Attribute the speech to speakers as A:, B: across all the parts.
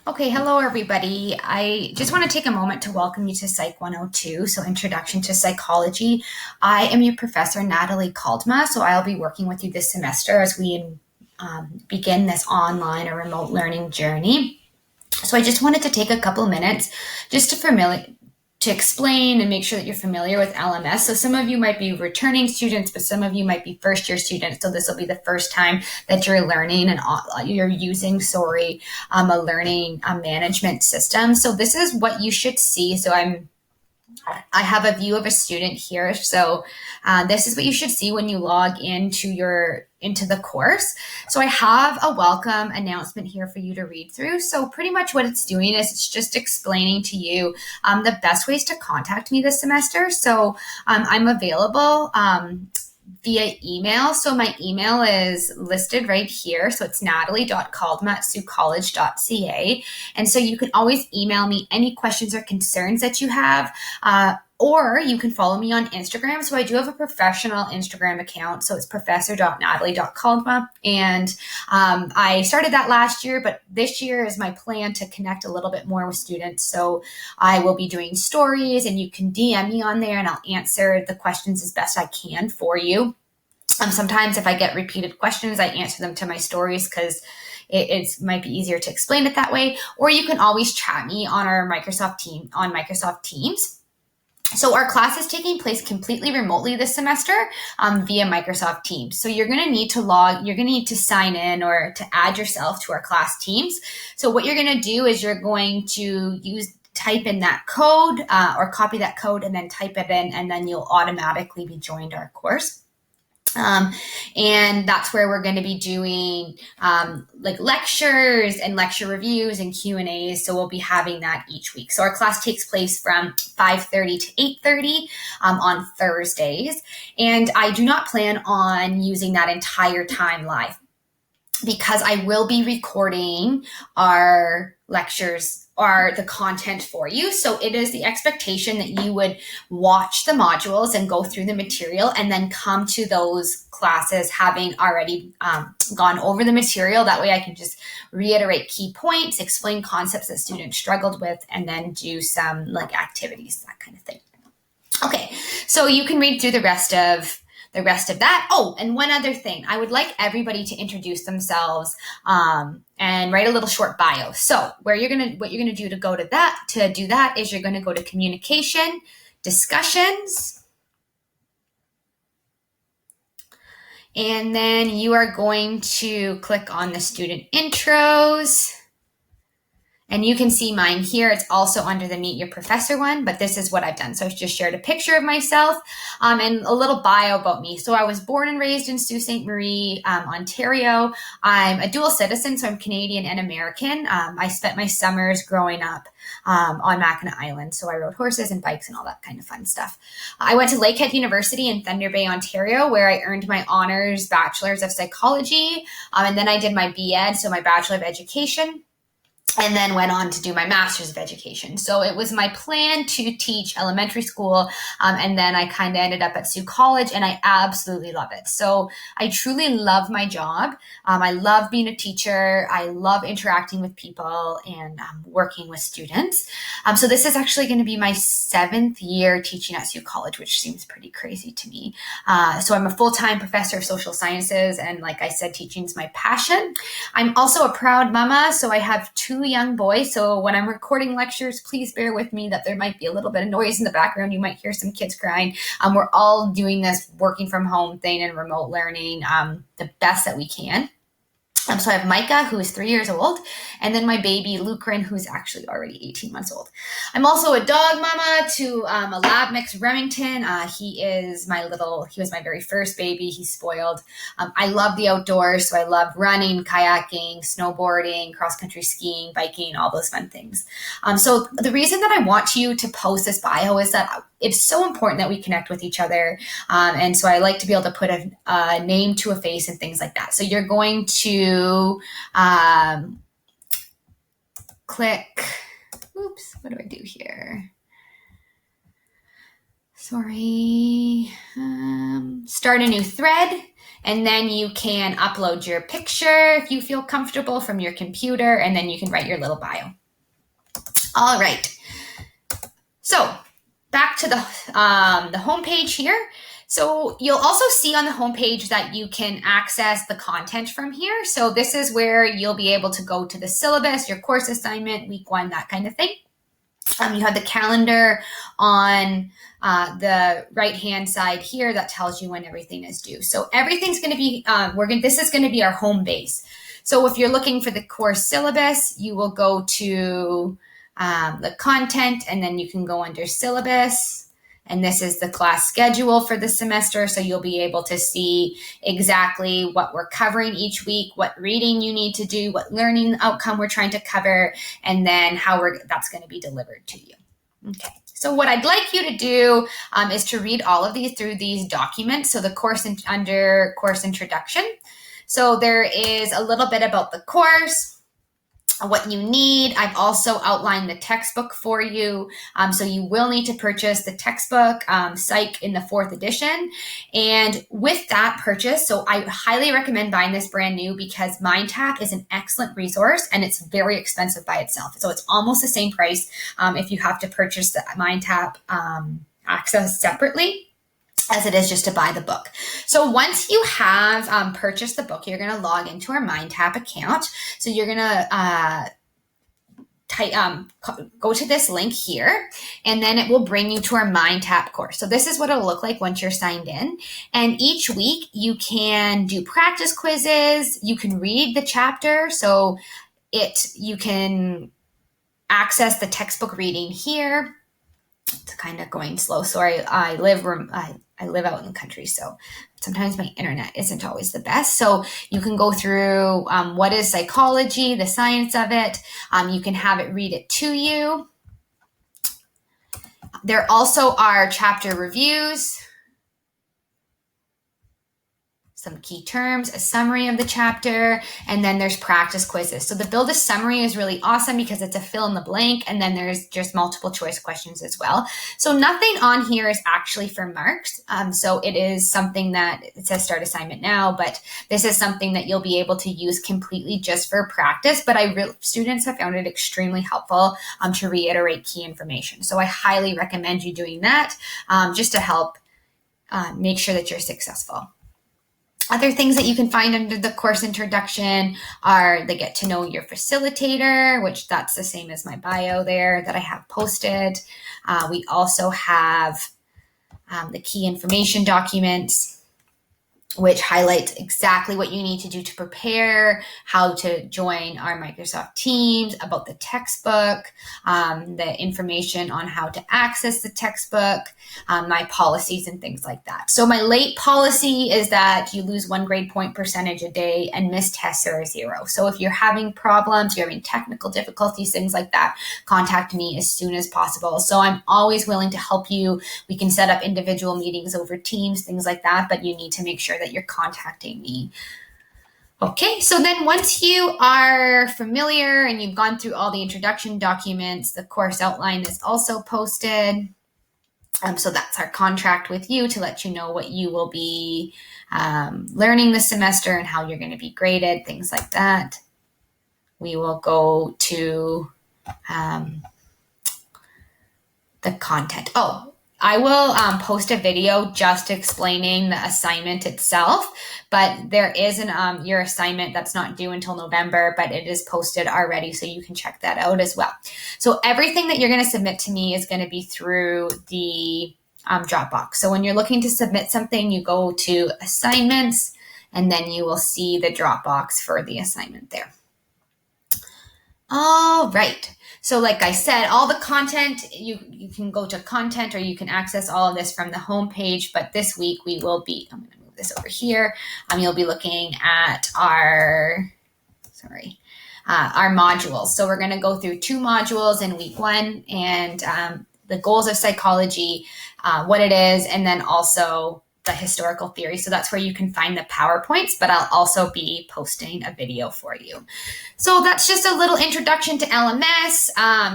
A: Okay, hello everybody. I just want to take a moment to welcome you to Psych 102, so Introduction to Psychology. I am your professor, Natalie Kaldma, so I'll be working with you this semester as we begin this online or remote learning journey. So I just wanted to take a couple minutes just to explain and make sure that you're familiar with LMS. So some of you might be returning students, but some of you might be first year students. So this will be the first time that you're learning and you're using, a learning management system. So this is what you should see. I have a view of a student here. So this is what you should see when you log into the course. So I have a welcome announcement here for you to read through. So pretty much what it's doing is it's just explaining to you the best ways to contact me this semester. So I'm available via email. So my email is listed right here. So it's natalie.kaldma@siouxcollege.ca. And so you can always email me any questions or concerns that you have. Or you can follow me on Instagram. So I do have a professional Instagram account. So it's professor.natalie.kaldma. And I started that last year, but this year is my plan to connect a little bit more with students. So I will be doing stories and you can DM me on there and I'll answer the questions as best I can for you. Sometimes if I get repeated questions, I answer them to my stories because it might be easier to explain it that way. Or you can always chat me on our Microsoft Teams. So our class is taking place completely remotely this semester via Microsoft Teams. So you're going to need to sign in or to add yourself to our class Teams. So what you're going to do is you're going to type in that code or copy that code and then type it in, and then you'll automatically be joined our course. And that's where we're going to be doing like lectures and lecture reviews and Q&As. So we'll be having that each week. So our class takes place from 5:30 to 8:30 on Thursdays. And I do not plan on using that entire time live because I will be recording our lectures or the content for you. So it is the expectation that you would watch the modules and go through the material and then come to those classes having already gone over the material. That way I can just reiterate key points, explain concepts that students struggled with, and then do some like activities, that kind of thing. Okay, so you can read through the rest of that. Oh, and one other thing, I would like everybody to introduce themselves and write a little short bio. So what you're gonna do to do that is you're gonna go to communication, discussions, and then you are going to click on the student intros. And you can see mine here. It's also under the Meet Your Professor one, but this is what I've done. So I've just shared a picture of myself and a little bio about me. So I was born and raised in Sault Ste. Marie, Ontario. I'm a dual citizen, so I'm Canadian and American. I spent my summers growing up on Mackinac Island. So I rode horses and bikes and all that kind of fun stuff. I went to Lakehead University in Thunder Bay, Ontario, where I earned my honors Bachelor's of Psychology. And then I did my B.Ed, so my Bachelor of Education, and then went on to do my Master's of Education. So it was my plan to teach elementary school, and then I kind of ended up at Sault College, and I absolutely love it. So I truly love my job. I love being a teacher. I love interacting with people and working with students. So this is actually going to be my 7th year teaching at Sault College, which seems pretty crazy to me. So I'm a full-time professor of social sciences, and like I said, teaching is my passion. I'm also a proud mama, so I have 2 young boys. So when I'm recording lectures, please bear with me that there might be a little bit of noise in the background. You might hear some kids crying. We're all doing this working from home thing and remote learning the best that we can. So I have Micah, who is 3 years old, and then my baby, Lucrin, who's actually already 18 months old. I'm also a dog mama to a lab mix Remington. He was my very first baby. He's spoiled. I love the outdoors, so I love running, kayaking, snowboarding, cross-country skiing, biking, all those fun things. So the reason that I want you to post this bio is that it's so important that we connect with each other. And so I like to be able to put a name to a face and things like that. So you're going to click, what do I do here? Sorry. Start a new thread. And then you can upload your picture if you feel comfortable from your computer, and then you can write your little bio. All right. So back to the homepage here. So you'll also see on the homepage that you can access the content from here. So this is where you'll be able to go to the syllabus, your course assignment, week 1, that kind of thing. You have the calendar on the right-hand side here that tells you when everything is due. So everything's going to be, this is going to be our home base. So if you're looking for the course syllabus, you will go to the content, and then you can go under syllabus. And this is the class schedule for the semester. So you'll be able to see exactly what we're covering each week, what reading you need to do, what learning outcome we're trying to cover, and then how that's going to be delivered to you. Okay. So what I'd like you to do is to read all of these through these documents. So the course under course introduction. So there is a little bit about the course, what you need. I've also outlined the textbook for you. So you will need to purchase the textbook, Psych in the 4th edition. And with that purchase, so I highly recommend buying this brand new because MindTap is an excellent resource and it's very expensive by itself. So it's almost the same price if you have to purchase the MindTap access separately as it is just to buy the book. So once you have purchased the book, you're going to log into our MindTap account. So you're going to go to this link here, and then it will bring you to our MindTap course. So this is what it'll look like once you're signed in. And each week you can do practice quizzes. You can read the chapter. So you can access the textbook reading here. It's kind of going slow. Sorry, I live out in the country, so sometimes my internet isn't always the best. So you can go through what is psychology, the science of it. You can have it read it to you. There also are chapter reviews, some key terms, a summary of the chapter, and then there's practice quizzes. So the build a summary is really awesome because it's a fill in the blank, and then there's just multiple choice questions as well. So nothing on here is actually for marks. So it is something that it says start assignment now, but this is something that you'll be able to use completely just for practice. But students have found it extremely helpful to reiterate key information. So I highly recommend you doing that just to help make sure that you're successful. Other things that you can find under the course introduction are the get to know your facilitator, which that's the same as my bio there that I have posted. We also have the key information documents, which highlights exactly what you need to do to prepare, how to join our Microsoft Teams, about the textbook, the information on how to access the textbook, my policies and things like that. So my late policy is that you lose 1 grade point percentage a day and missed tests are 0. So if you're having problems, you're having technical difficulties, things like that, contact me as soon as possible. So I'm always willing to help you. We can set up individual meetings over Teams, things like that, but you need to make sure that you're contacting me. Okay, so then once you are familiar and you've gone through all the introduction documents, the course outline is also posted. So that's our contract with you to let you know what you will be learning this semester and how you're going to be graded, things like that. We will go to the content. I will post a video just explaining the assignment itself, but there is your assignment that's not due until November, but it is posted already, so you can check that out as well. So everything that you're going to submit to me is going to be through the Dropbox. So when you're looking to submit something, you go to assignments, and then you will see the Dropbox for the assignment there. All right. So like I said, all the content, you can go to content or you can access all of this from the home page. But this week I'm going to move this over here. You'll be looking at our modules. So we're going to go through 2 modules in week 1 and the goals of psychology, what it is, and then also the historical theory. So that's where you can find the PowerPoints, but I'll also be posting a video for you. So that's just a little introduction to LMS.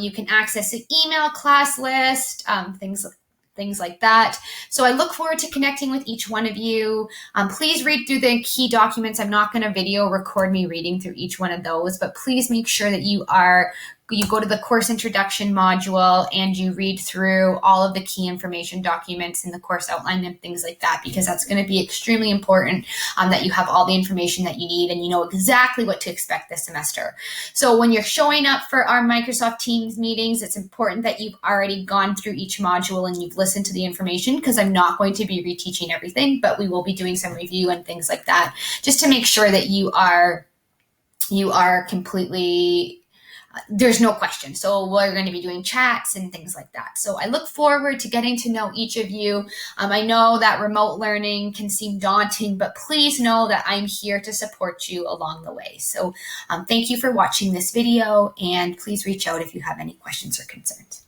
A: You can access an email class list, things things like that. So I look forward to connecting with each one of you. Please read through the key documents. I'm not going to video record me reading through each one of those, but please make sure that you go to the course introduction module and you read through all of the key information documents in the course outline and things like that, because that's going to be extremely important that you have all the information that you need and you know exactly what to expect this semester. So when you're showing up for our Microsoft Teams meetings, it's important that you've already gone through each module and you've listened to the information, because I'm not going to be reteaching everything, but we will be doing some review and things like that, just to make sure that you are completely, there's no question. So we're going to be doing chats and things like that. So I look forward to getting to know each of you. I know that remote learning can seem daunting, but please know that I'm here to support you along the way. So thank you for watching this video, and please reach out if you have any questions or concerns.